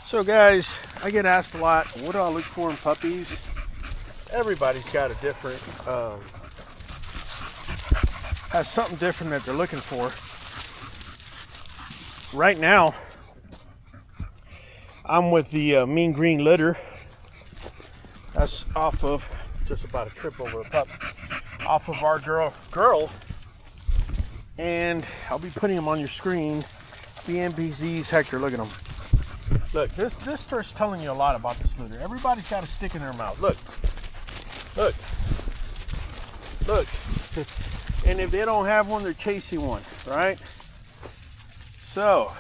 So guys, I get asked a lot, what do I look for in puppies? Everybody's got a different, has something different that they're looking for. Right now, I'm with the mean green litter. That's off of, just about a trip over a pup, off of our girl. And I'll be putting them on your screen. BMPZs, Hector, look at them. Look, this starts telling you a lot about this litter. Everybody's got a stick in their mouth. Look. And if they don't have one, they're chasing one, right? So,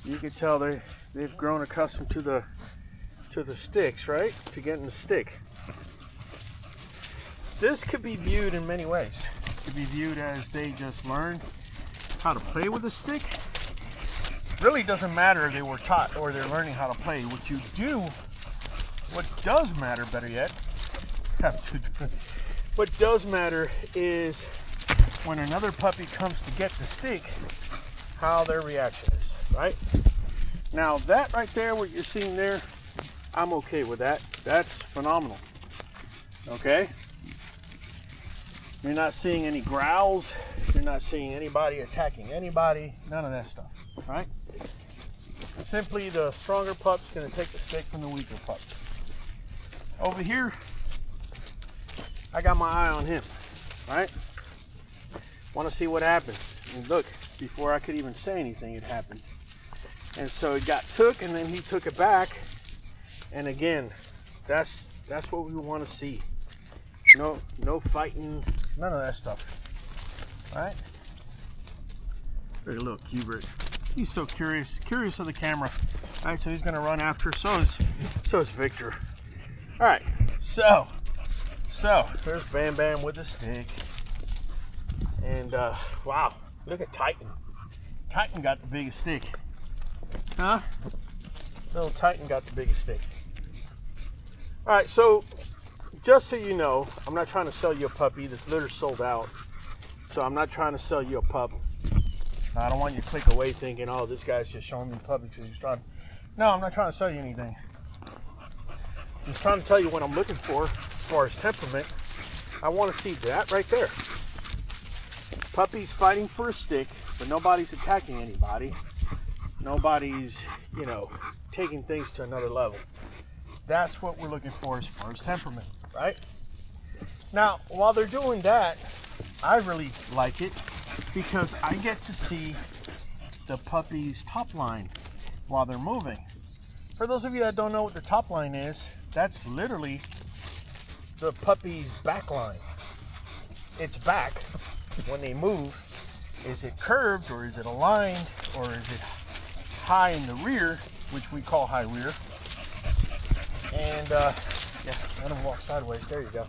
you can tell they've grown accustomed to the sticks, right? To getting the stick. This could be viewed in many ways. It could be viewed as they just learned how to play with the stick. Really doesn't matter if they were taught or they're learning how to play. What does matter, better yet, what does matter is when another puppy comes to get the stick, how their reaction is, right? Now that right there, what you're seeing there, I'm okay with that. That's phenomenal, okay? You're not seeing any growls. You're not seeing anybody attacking anybody. None of that stuff, right? Simply the stronger pup's going to take the stick from the weaker pup. Over here, I got my eye on him, right? Want to see what happens. And look, before I could even say anything, it happened. And so it got took, and then he took it back. And again, that's what we want to see. No fighting, none of that stuff, right? Look at little Cubert. He's so curious of the camera. All right, so he's gonna run after. So is Victor. All right, so there's Bam Bam with the stick, and wow, look at Titan. Titan got the biggest stick, huh? Little Titan got the biggest stick. All right, so just so you know, I'm not trying to sell you a puppy. This litter's sold out, so I'm not trying to sell you a pup. I don't want you to click away thinking, oh, this guy's just showing me puppies because he's trying. No, I'm not trying to sell you anything. I'm just trying to tell you what I'm looking for as far as temperament. I want to see that right there. Puppies fighting for a stick, but nobody's attacking anybody. Nobody's, taking things to another level. That's what we're looking for as far as temperament, right? Now, while they're doing that, I really like it because I get to see the puppy's top line while they're moving. For those of you that don't know what the top line is, that's literally the puppy's back line. Its back, when they move, is it curved or is it aligned or is it high in the rear, which we call high rear. And yeah, let him walk sideways. There you go.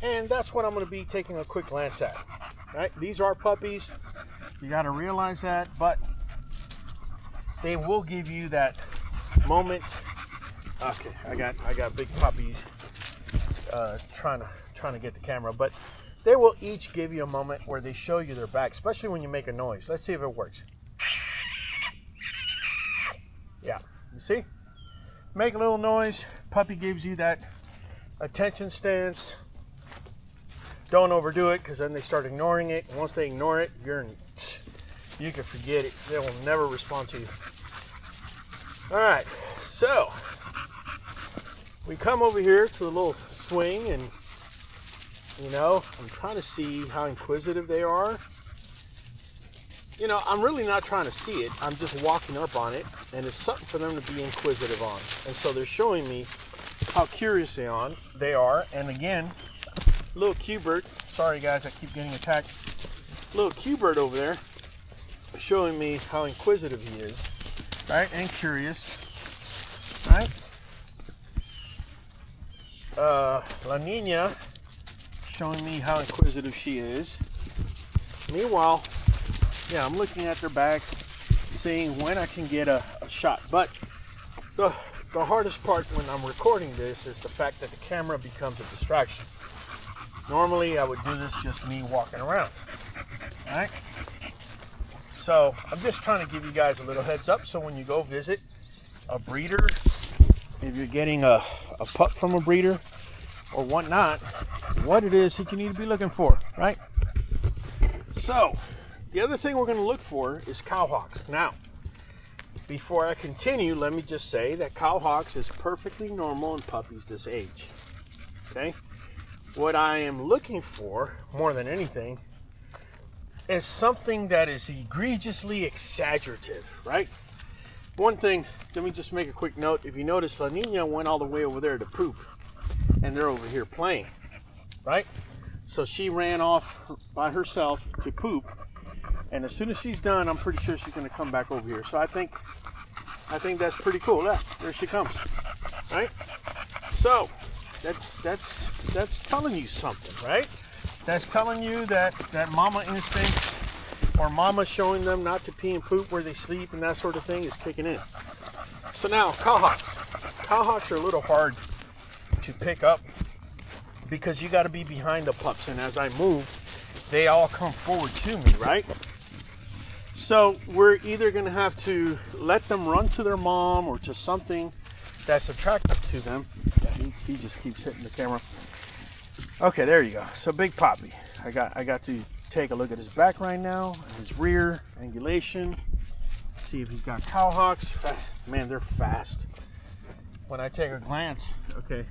And that's what I'm going to be taking a quick glance at. Right? These are puppies. You got to realize that, but they will give you that moment. Okay, I got big puppies trying to get the camera, but they will each give you a moment where they show you their back, especially when you make a noise. Let's see if it works. Yeah, you see? Make a little noise. Puppy gives you that attention stance. Don't overdo it because then they start ignoring it. Once they ignore it, you can forget it. They will never respond to you. All right, so we come over here to the little swing, and I'm trying to see how inquisitive they are. I'm really not trying to see it. I'm just walking up on it, and it's something for them to be inquisitive on. And so they're showing me how curious they are. And again, little Cubert, sorry guys, I keep getting attacked. Little Cubert over there showing me how inquisitive he is, right? And curious, right? La Nina showing me how inquisitive she is. Meanwhile, yeah, I'm looking at their backs, seeing when I can get a shot. But the hardest part when I'm recording this is the fact that the camera becomes a distraction. Normally, I would do this just me walking around, all right? So I'm just trying to give you guys a little heads up, so when you go visit a breeder, if you're getting a pup from a breeder or whatnot, what it is that you need to be looking for, right? So the other thing we're going to look for is cowhawks. Now, before I continue, let me just say that cowhawks is perfectly normal in puppies this age. Okay? What I am looking for, more than anything, is something that is egregiously exaggerative, right? One thing, let me just make a quick note. If you notice, La Nina went all the way over there to poop, and they're over here playing, right? So she ran off by herself to poop, and as soon as she's done, I'm pretty sure she's going to come back over here. So I think that's pretty cool. Yeah, there she comes, right? So that's telling you something, right? That's telling you that mama instincts, or mama showing them not to pee and poop where they sleep and that sort of thing, is kicking in. So now, cowhawks. Cowhawks are a little hard to pick up because you got to be behind the pups, and as I move, they all come forward to me, right? So we're either going to have to let them run to their mom or to something that's attractive to them. He just keeps hitting the camera. Okay, there you go. So Big Poppy. I got to take a look at his back right now, his rear angulation. See if he's got cowhawks. Man, they're fast. When I take a glance, okay.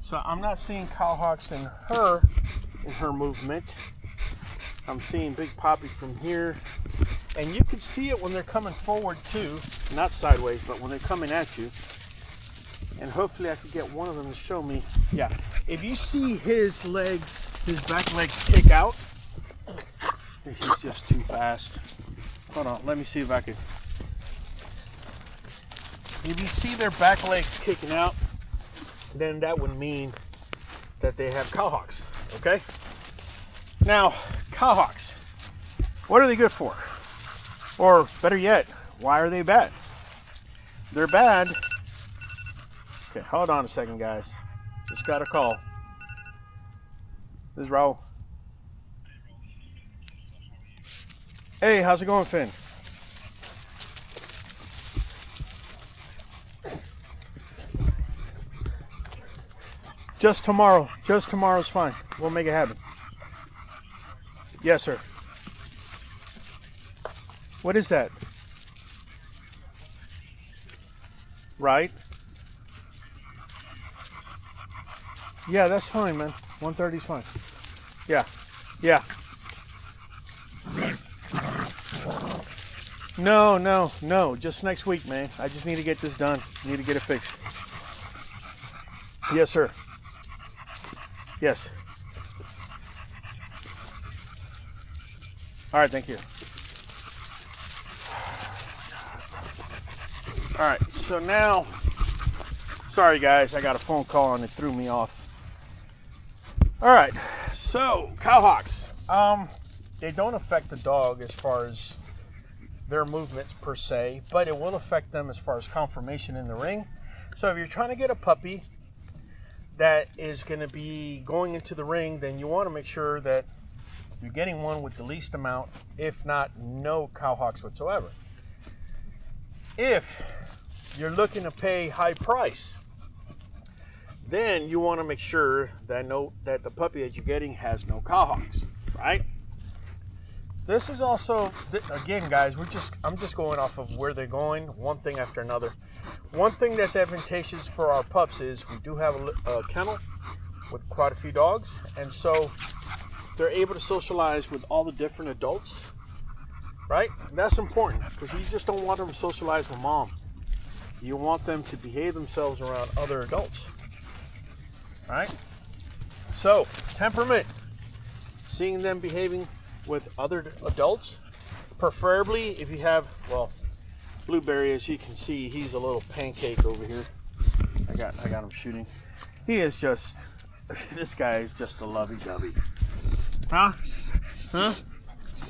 So I'm not seeing cowhawks in her movement. I'm seeing Big Poppy from here, and you can see it when they're coming forward too, not sideways, but when they're coming at you. And hopefully I could get one of them to show me. Yeah, if you see his legs, his back legs kick out, he's just too fast. Hold on, let me see if I can. If you see their back legs kicking out, then that would mean that they have cowhawks, okay? Now, cowhawks, what are they good for? Or better yet, why are they bad? They're bad. Okay, hold on a second, guys. Just got a call. This is Raul. Hey, how's it going, Finn? Just tomorrow. Just tomorrow's fine. We'll make it happen. Yes, sir. What is that? Right? Yeah, that's fine, man. 1:30 is fine. Yeah. No. Just next week, man. I just need to get this done. Need to get it fixed. Yes, sir. Yes. All right, thank you. All right, so now, sorry guys, I got a phone call and it threw me off. All right, so cowhawks, they don't affect the dog as far as their movements per se, but it will affect them as far as conformation in the ring. So if you're trying to get a puppy that is going to be going into the ring, then you want to make sure that you're getting one with the least amount, if not no cowhawks whatsoever. If you're looking to pay high price, then you want to make sure that the puppy that you're getting has no cowhawks, right? This is also, again, guys, I'm just going off of where they're going, one thing after another. One thing that's advantageous for our pups is we do have a kennel with quite a few dogs, and so they're able to socialize with all the different adults, right? That's important because you just don't want them to socialize with mom. You want them to behave themselves around other adults, right? So, temperament, seeing them behaving with other adults, preferably if you have, well, Blueberry, as you can see, he's a little pancake over here. I got him shooting. He is just, this guy is just a lovey-dovey. Huh?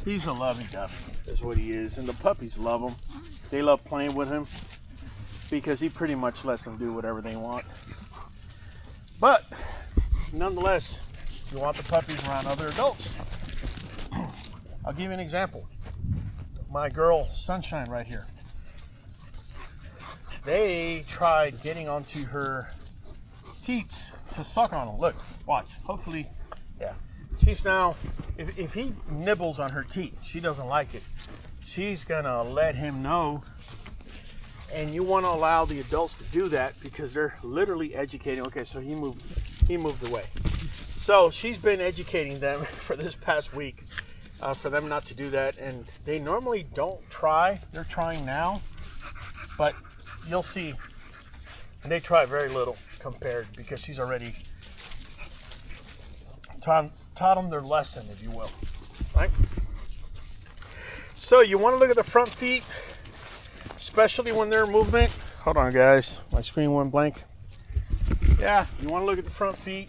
He's a lovey-dovey, is what he is. And the puppies love him. They love playing with him because he pretty much lets them do whatever they want. But, nonetheless, you want the puppies around other adults. I'll give you an example. My girl Sunshine right here. They tried getting onto her teats to suck on them. Look, watch. Hopefully, yeah. She's now, if he nibbles on her teat, she doesn't like it. She's gonna let him know. And you want to allow the adults to do that because they're literally educating. Okay, so he moved away. So she's been educating them for this past week for them not to do that. And they normally don't try. They're trying now, but you'll see. And they try very little compared because she's already taught them their lesson, if you will. Right? So you want to look at the front feet, especially when they're in movement. Hold on, guys. My screen went blank. Yeah, you want to look at the front feet.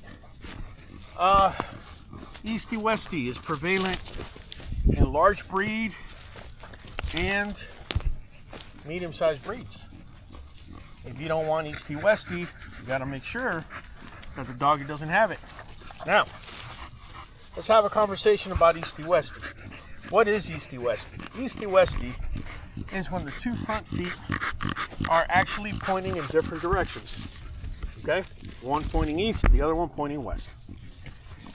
Easty Westy is prevalent in large breed and medium-sized breeds. If you don't want Easty Westy, you got to make sure that the doggy doesn't have it. Now, let's have a conversation about Easty Westy. What is Easty Westy? Easty Westy is when the two front feet are actually pointing in different directions. Okay? One pointing east, the other one pointing west.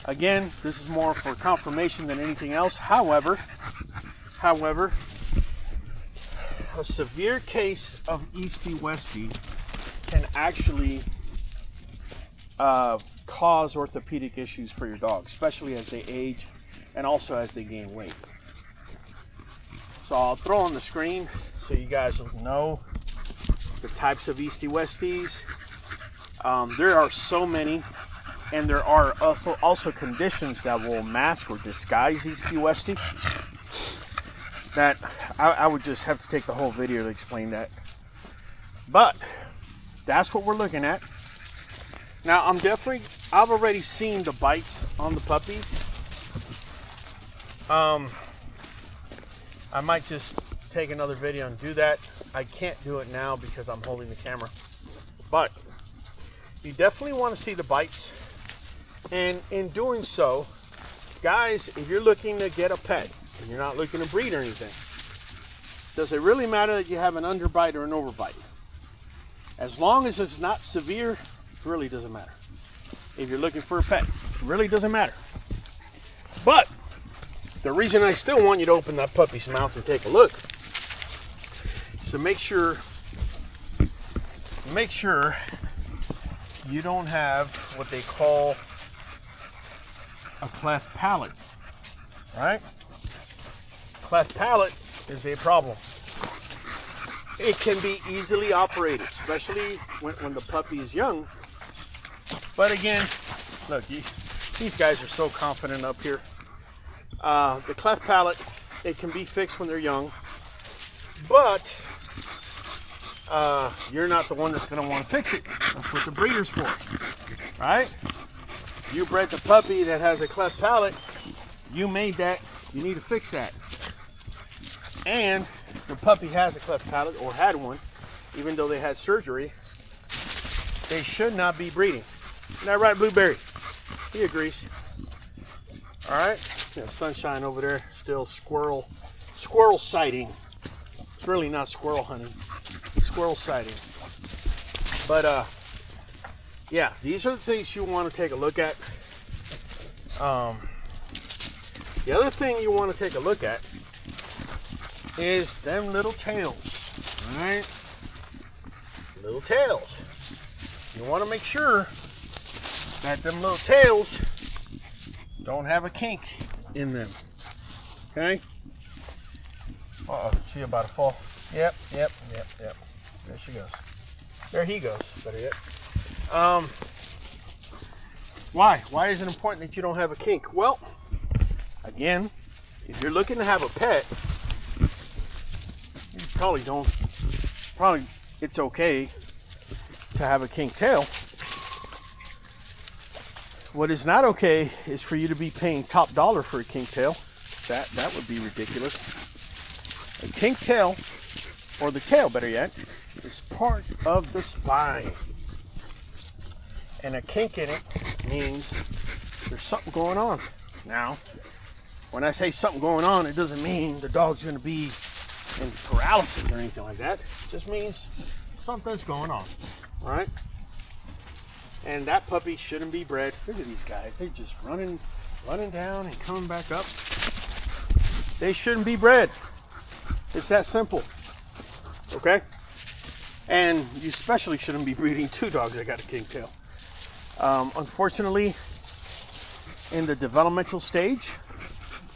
Again, this is more for confirmation than anything else. However, a severe case of Easty Westy can actually cause orthopedic issues for your dog, especially as they age and also as they gain weight. So I'll throw on the screen so you guys will know the types of Easty Westies. There are so many, and there are also conditions that will mask or disguise Easty Westy that I would just have to take the whole video to explain that. But that's what we're looking at. Now I've already seen the bites on the puppies. I might just take another video and do that. I can't do it now because I'm holding the camera. But you definitely want to see the bites. And in doing so, guys, if you're looking to get a pet and you're not looking to breed or anything, does it really matter that you have an underbite or an overbite? As long as it's not severe, it really doesn't matter. If you're looking for a pet, it really doesn't matter. But the reason I still want you to open that puppy's mouth and take a look is to make sure you don't have what they call a cleft palate, right? Cleft palate is a problem. It can be easily operated, especially when the puppy is young. But again, look, these guys are so confident up here. The cleft palate, it can be fixed when they're young, but you're not the one that's going to want to fix it. That's what the breeder's for, right? You bred the puppy that has a cleft palate, you made that, you need to fix that. And the puppy has a cleft palate or had one, even though they had surgery, they should not be breeding. Isn't that right, Blueberry? He agrees. All right, yeah, Sunshine over there, still squirrel sighting. It's really not squirrel hunting, it's squirrel sighting. But yeah, these are the things you want to take a look at. The other thing you want to take a look at is them little tails, all right? Little tails. You want to make sure that them little tails don't have a kink in them, okay? Uh-oh, she about to fall. Yep. There she goes. There he goes, better yet. Why? Why is it important that you don't have a kink? Well, again, if you're looking to have a pet, you probably it's okay to have a kink tail. What is not okay is for you to be paying top dollar for a kink tail. That would be ridiculous. A kink tail, or the tail better yet, is part of the spine. And a kink in it means there's something going on. Now, When I say something going on, it doesn't mean the dog's going to be in paralysis or anything like that. It just means something's going on. All right? And that puppy shouldn't be bred. Look at these guys. They're just running down and coming back up. They shouldn't be bred. It's that simple. Okay? And you especially shouldn't be breeding two dogs that got a kingtail. Unfortunately, in the developmental stage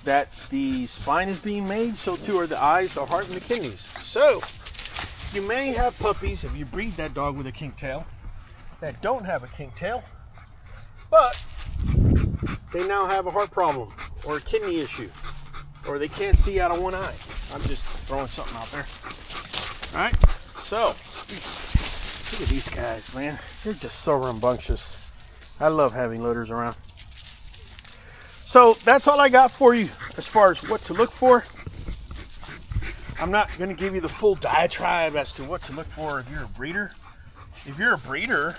that the spine is being made, so too are the eyes, the heart, and the kidneys. So you may have puppies, if you breed that dog with a kingtail, that don't have a kingtail, but they now have a heart problem or a kidney issue, or they can't see out of one eye. I'm just throwing something out there. All right, so look at these guys, man. They're just so rambunctious. I love having litters around. So that's all I got for you as far as what to look for. I'm not going to give you the full diatribe as to what to look for if you're a breeder. If you're a breeder,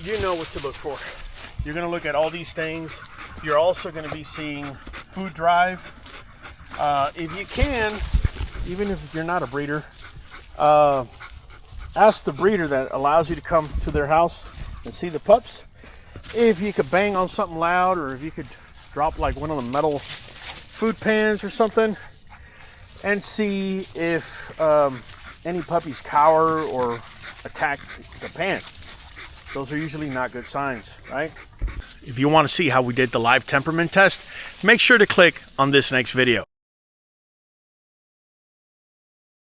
you know what to look for. You're going to look at all these things. You're also going to be seeing food drive. If you can, even if you're not a breeder, ask the breeder that allows you to come to their house and see the pups if you could bang on something loud, or if you could drop like one of the metal food pans or something, and see if any puppies cower or attack the pan. Those are usually not good signs, right? If you want to see how we did the live temperament test, make sure to click on this next video.